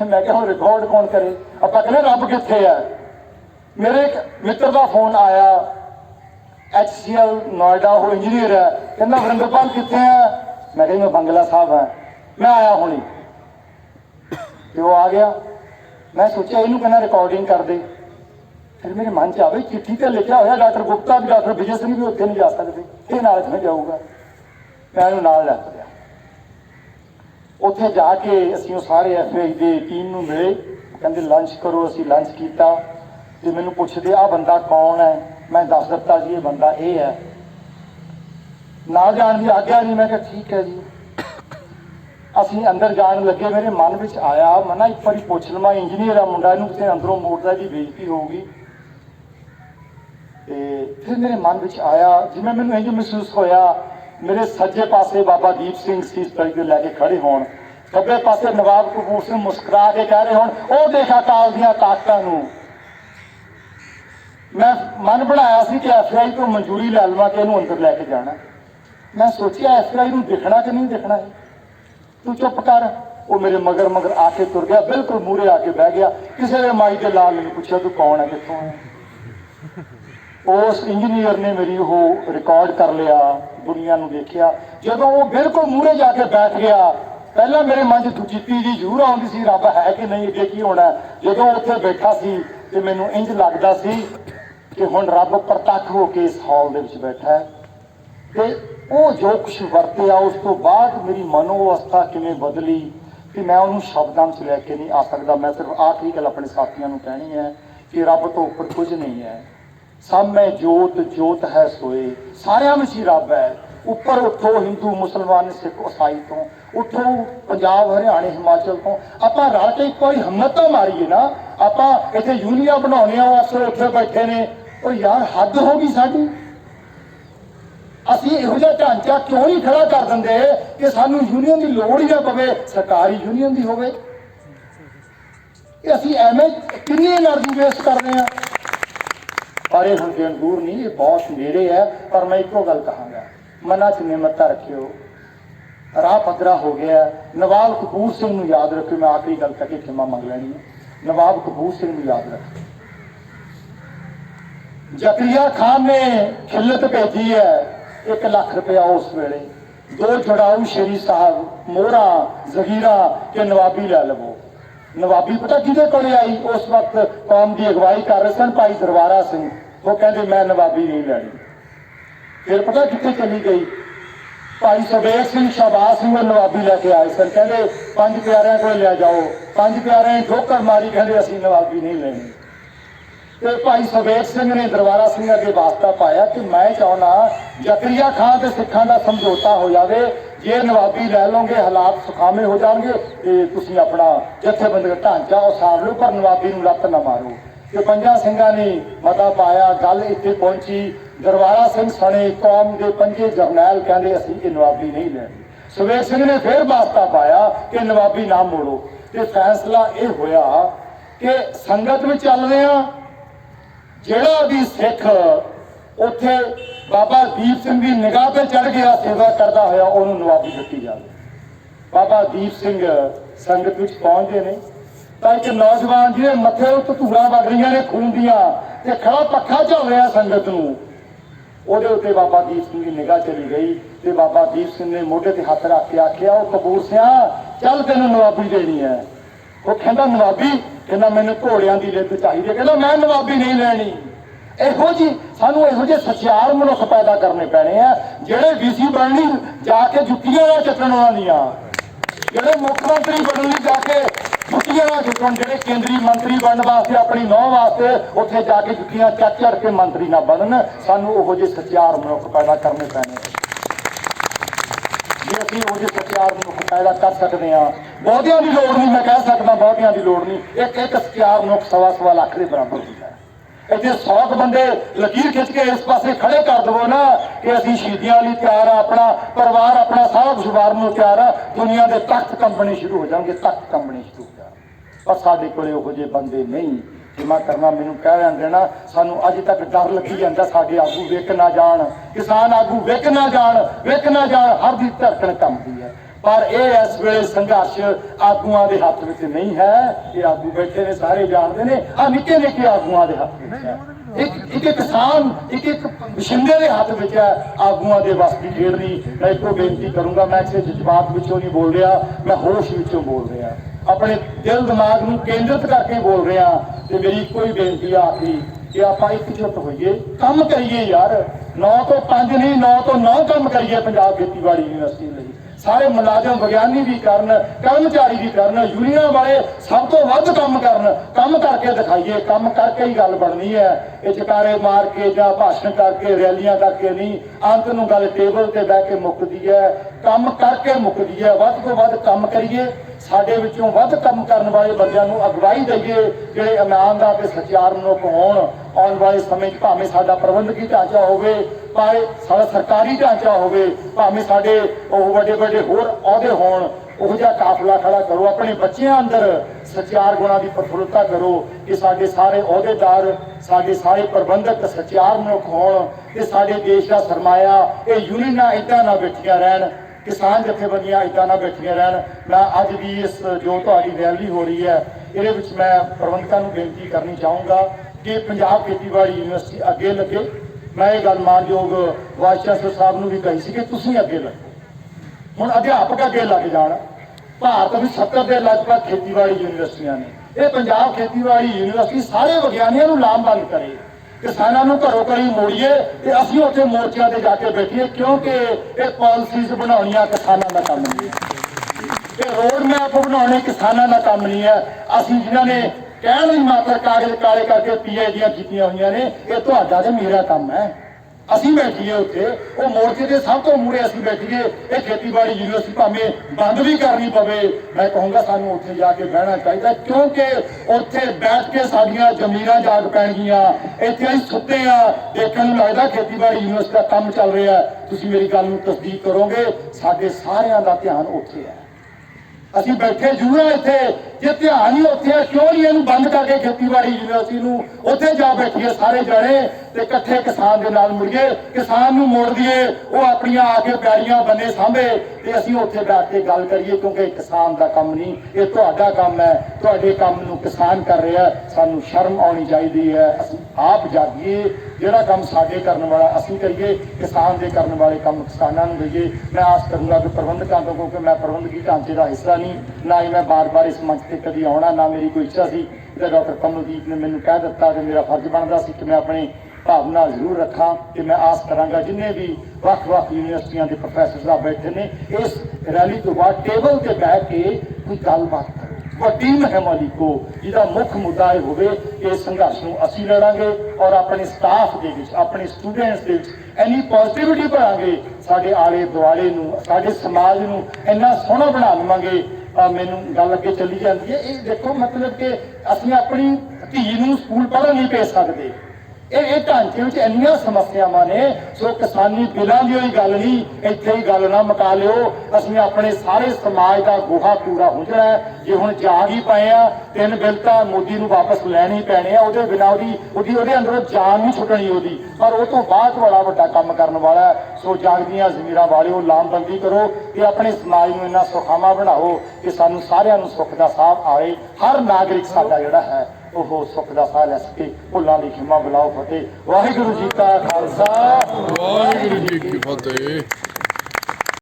मैं क्या हूँ रिकॉर्ड कौन करे। ਆਪਾਂ ਕਹਿੰਦੇ ਰੱਬ ਕਿੱਥੇ ਹੈ। मेरे एक मित्र का फोन आया HCL नोएडा, वो इंजीनियर है, कहना वरिंदरपाल कितने है। मैं कही मैं बंगला साहब है, मैं आया हुणी। तो वो आ गया, मैं सोचा इनू कहना रिकॉर्डिंग कर दे। फिर मेरे मन च आवे चिट्ठी तो लिखा होया डॉक्टर गुप्ता भी डॉक्टर विजय सिंह भी उत्थे नहीं जा सकते, ये नाल किवें जाऊगा। मैं इनू नाल लै लिया। उत्थे जाके असीं सारे FAI की टीम नूं मिले, कहते लंच करो। असीं लंच किया तो मैनू पुछदे आ बंदा कौन है। मैं दस दिता जी ये बंदा ये है, नाल जाण की आग्या नहीं। मैं कहा ठीक है जी। असीं अंदर जाण लगे, मेरे मन में आया मैं ना एक बार पुछ लवां, इंजीनियर आ मुंडा, इनू किसी अंदरों मोड़दा जी बेइज्जती होगी। फिर मेरे मन में आया जिवें मैनू इंज महसूस होया मेरे सज्जे पासे बाबा दीप सिंह सीस तरीके लैके खड़े होण, खब्बे पासे नवाब कपूर सिंह मुस्कुरा के कह रहे होण ओ देख अकाल दीआं ताकतां नूं। मैं मन बनाया सी कि FAI को मंजूरी लै लवां कि इहनूं अंदर लैके जाना। मैं सोचिया FAI नूं दिखना कि नहीं दिखना है, तू चुप कर। वो मेरे मगर मगर आके तुर गया, बिल्कुल मूहरे आके बह गया। किसी ने माई के लाल ने पूछा तू कौन है कितों है। उस इंजीनियर ने मेरी वो रिकॉर्ड कर लिया, दुनिया नूं देखिया। जदों वो बिल्कुल मूहरे जाके बैठ गया, पहला मेरे मन च दूजी तीजी जरूर आउंदी सी रब है कि नहीं, अगे की होना। जदों उत्थे बैठा सी ते मैनूं इंज लगदा सी कि हुण रब प्रतੱਖ हो के इस हॉल दे विच बैठा है। ते वो जो कुछ वरतिया उस तो बाद मेरी मनोअवस्था किवें बदली कि मैं उन्होंने शब्दों च लैके नहीं आ सकता। मैं सिर्फ आखिरी गल अपने साथियों को कहनी है कि रब तो उपर कुछ नहीं है। सब में जोत जोत है सोए, सारिया में ही रब है। उपर उठो हिंदू मुसलमान सिख ईसाई तो, उठो पंजाब हरियाणे हिमाचल तो, आप रल के कोई हिम्मत तो मारीए ना। आप इतने यूनियन बनाने अफसर उत्थे बैठे ने, और यार हद हो गई साडी। असीं इहो जिहा ढांचा क्यों नहीं खड़ा कर देंगे कि सानू यूनियन की लोड़ ही ना पवे, सरकारी यूनियन की होवे। असीं एवें कितनी एनर्जी वेस्ट कर रहे हैं। पर यह दिन दूर नहीं, ये बहुत नेड़े है। पर मैं एको गल कहांगा, मना च निमरता रखियो, राह पद्धरा हो गया। नवाब कपूर सिंह नूं याद रखियो। मैं आखिरी गल करके क्षमा मंग लैनी है। नवाब कपूर सिंह नूं याद रखियो। जकरिया खान ने खिल्लत भेजी है 1 लाख रुपया उस वेले, 2 जड़ाऊ शेरी साहब मोहरा जगीरा के नवाबी लै लवो। नवाबी पता किहदे कोले आई, उस वक्त कौम की अगवाई कर रहे सन भाई दरबारा सिंह। वो कहते मैं नवाबी नहीं लैनी। फिर पता कितने चली गई, भाई सुबेर सिंह शाहबाज सिंह नवाबी लैके आए सन। कहते 5 प्यारिਆਂ को लै जाओ, 5 प्यारिਆਂ ने ठोकर मारी, कहते असीं नवाबी नहीं लेनी। तो भाई सुबेर सिंह ने दरबारा सिंह अगे वास्ता पाया कि मैं चाहना जकरिया खान के सिखां का समझौता हो जाए, जे नवाबी लै लोगे हालात सुखावे हो जाएंगे, तो तुसीं अपना जथेबंदी ढांचा उसार लो, पर नवाबी नूं लत्त ना मारो। तो 5 सिंघां ने मता पाया, गल इत्थे पहुंची। दरबारा सिंह सने कौम के 5 जरनैल कहते असीं ये नवाबी नहीं लैनी। सुबेर सिंह ने फिर वास्ता पाया कि नवाबी ना मोड़ो। तो फैसला ये होया कि संगत में चल रहे हैं, ਜਿਹੜਾ भी सिख उत्थे बाबा दीप सिंह की निगाह पर चढ़ गया सेवा करता होया, उन्होंने नवाबी दिती जाए। बाबा दीप सिंह संगत में पहुंचते हैं तो एक नौजवान जिहदे मत्थे उत्ते धूड़ा वग रही ने खून दियां ते खड़ा पक्खा झल रहा संगत नूं, ਉਹਦੇ उत्ते बाबा दीप सिंह की निगाह चली गई। तो बाबा दीप सिंह ने मोढे ते हथ रख के आख्या, ਉਹ कपूर सिंह चल तेनों नवाबी देनी है। वो कहता नवाबी, कहना मैनूं घोड़ियां की लिद्द चाहिए, कहना मैं नवाबी नहीं लैनी। ਇਹੋ जी सानू ਇਹੋ ਜਿਹੇ सचियार मनुख पैदा करने पैने हैं, ਜਿਹੜੇ VC बननी जाके जुत्तियां ना चुकण उन्हां दियां, ਜਿਹੜੇ मुख मंत्री बनने जाके जुत्तियां ना चुकण, ਜਿਹੜੇ केंद्रीय मंत्री बनने वास्ते अपनी नौं वास्ते उत्थे जाके जुत्तियां चक चढ़ के मंत्री ना बनन। सानू ਉਹੋ ਜਿਹੇ सचियार मनुख पैदा करने पैने। जे असीं ਉਹੋ ਜਿਹੇ सचियार मनुख पैदा कर सकते हैं, बहुतियां की लोड़ नहीं, मैं कह सकदा बहुतियां की लोड़ नहीं, एक सचियार मनुख 1.25 लाख के बराबर होंदा। इतने 100 बंदे लकीर खिंच के इस पासे खड़े कर दवो ना कि असीं शहीदियां लई तैयार हाँ, अपना परिवार अपना सारा कुछ वारन नूं तैयार हाँ, दुनिया के तख्त कंबने शुरू हो जाएंगे, तख्त कंबने शुरू हो जाए। पर साडे कोले उहो जिहे बंदे नहीं। जिमा करना मैनूं कह रहे ना, सानू अज तक डर लगी जाता साडे आगू विक ना जाण, किसान आगू विक ना जाण, विक ना जाण, हर दी धड़कन कंबदी है। पर यह इस वेले संघर्ष आगुआं के हाथ में नहीं है। ये आगू बैठे ने सारे जानते हैं, आ निके निके आगुआं के हाथ में है। एक किसान एक बशिंदे के हाथ में है आगुआं के बस की खेड नहीं। मैं एको बेनती करूंगा, मैं किसी जज्बात विचों नहीं बोल रहा, मैं होश विचों बोल रहा, अपने दिल दिमाग को केंद्रित करके बोल रहा। तो मेरी कोई बेनती आखिरी कि आप एकजुट होइए, काम करिए यार। 9 तो 5 नहीं, 9 तो 9 काम करिए पंजाब खेतीबाड़ी यूनिवर्सिटी लिए। सारे मुलाजम विज्ञानी भी करन, कर्मचारी भी करन, यूनियन वाले सब तो वध काम करन, काम करके दिखाइए। काम करके ही गल बननी है। ये जकारे मार के या भाषण करके रैलियां करके नहीं, अंत नूं गल टेबल ते बैठ के मुकदी है, काम करके मुकदी है। वध तो वध काम करिए, साडे विचों वध काम करन वाले बंदियां नूं अगवाई दईए, जिहड़े ईमानदार ते सच्चार मनुख होण। आउण वाले समय भावें साडा प्रबंधकी ढांचा होवे, भावें साडा सरकारी ढांचा होवे, भावें साडे वड्डे वड्डे होर अहुदे होण, उहो जिहा काफला खड़ा करो। अपने बच्चियां अंदर सच्चार गुणां की प्रफुल्लता करो कि साडे सारे अहुदेदार, साडे सारे प्रबंधक सच्चार मनुख होण ते साडे देश का सरमाया ये यूनियनां इदां ना बैठियां रहन, किसान जथेबंदियां इदां ना बैठियां रहन। मैं अज भी इस जो तुहाडी रैली हो रही है इहदे विच मैं प्रबंधकां नूं बेनती करनी चाहूँगा कि पंजाब खेतीबाड़ी यूनिवर्सिटी अगे लगे। मैं ये गल मानयोग वाइस चांसलर साहब नूं भी कही सी कि तुसीं अगे लगो, हुण अध्यापक अगे लग जाण। भारत में 70 के लगभग खेतीबाड़ी यूनिवर्सिटियां ने। ये पंजाब खेतीबाड़ी यूनिवर्सिटी सारे विग्यानियों को लामबंद करे, किसानों को घरों घरी मोड़िए ते असीं उत्थे मोर्चों ते जाके बैठिए, क्योंकि ये पॉलिसीज बनाउणियां किसानों का काम नहीं है। ये रोड मैप बनाने किसानों का काम नहीं है। असीं जिन्हां ने कहण लई मात्र कागज काले करके PhDयां कीतियां होईयां ने, ये तुहाडा ते मेरा काम है। असीं बैठिए उत्थे, वो मोर्चे के सब तो मूहरे असीं बैठिए। ये खेतीबाड़ी यूनिवर्सिटी भावें बंद भी करनी पवे, मैं कहूँगा सानूं उत्थे जाके बहना चाहिए, क्योंकि उत्थे बैठ के साडियां जमीनां जाग पैणगियां। इत्थे असीं सुत्ते आ, देखण नूं लगदा खेतीबाड़ी यूनिवर्सिटी का काम चल रहा है। तुसीं मेरी गल नूं तसदीक करोगे, साडे सारियां दा ध्यान उत्थे है। असीं बैठे जरूर है इत्थे, जे ध्यान ही उत्थे है, क्यों नहीं इहनूं बंद करके खेतीबाड़ी यूनिवर्सिटी नूं उत्थे जा बैठिए सारे जणे ते इकट्ठे किसान दे नाल मुड़िए, किसान नूं मोड़ दिए, वो अपनियां आके पैड़ियां बन्ने सांभे ते असीं उत्थे बैठ के गल करिए, क्योंकि किसान दा काम नहीं, ये तुहाडा काम है। तुहाडे काम नूं किसान कर रहा है, सानूं शर्म आउणी चाहीदी है। असीं आप जागीए, जिहड़ा काम साडे करन वाला असीं करिए, किसान दे करन वाले काम किसानां नूं दईए। मैं आस करूँगा कि प्रबंधकां तो, क्योंकि मैं प्रबंधकी ढांचे का हिस्सा नहीं, ना ही मैं बार बार इस मंच से कभी आना, ना मेरी कोई इच्छा सी। डॉक्टर कमलदीप ने मैंने कह दिता कि मेरा फर्ज बनता सी कि मैं अपनी भावना जरूर रखा कि मैं आस करांगा जिन्हें भी ਵੱਖ-ਵੱਖ यूनिवर्सिटियां के प्रोफैसर साहब बैठे ने, इस रैली तो बाद टेबल से बैठ के कोई गलबात करो। वड्डी मुहिम लिखो जिहदा मुख मुद्दा यह होवे कि इस संघर्ष नूं असीं लड़ांगे और अपने स्टाफ दे विच, अपने स्टूडेंट्स दे विच इन्नी पॉजिटिविटी भरांगे, साडे आले दुआले नूं, साडे समाज नूं इन्ना सोहना बना लवांगे। मैनूं गल अगे चली जाती है। ये देखो मतलब कि असीं अपनी धी नूं स्कूल पढ़न नहीं भेज सकते, ये ढांचे में इन्नियां समस्यावां ने। सो किसानी बिलों की ही गल नहीं, इत्थे ही गल ना मुका लिओ। असीं अपने सारे समाज का गोहा कूड़ा हुंजणा है। जे हुण जाग ही पए आ, 3 बिल तां मोदी नूं वापस लैणे ही पैणे आ, उहदे बिना उहदे अंदरों जान नहीं छुटणी उहदी, पर उह तों बाਅद बड़ा वड्डा काम करन वाला है। सो जागदियां ज़मीरां वालिओ लामबंदी करो कि अपने समाज नूं इन्ना सुखामा बनाओ कि सानूं सारिआं नूं सुख दा साह आए। हर नागरिक साडा जिहड़ा है ਉਹ ਸੁੱਖ ਦਾ ਸਾਹ ਲੈ ਸਕੇ। ਭੁੱਲਾਂ ਦੀ ਖਿਮਾ ਬੁਲਾਓ ਫਤਿਹ। ਵਾਹਿਗੁਰੂ ਜੀ ਕਾ ਖਾਲਸਾ, ਵਾਹਿਗੁਰੂ ਜੀ ਕੀ ਫਤਿਹ।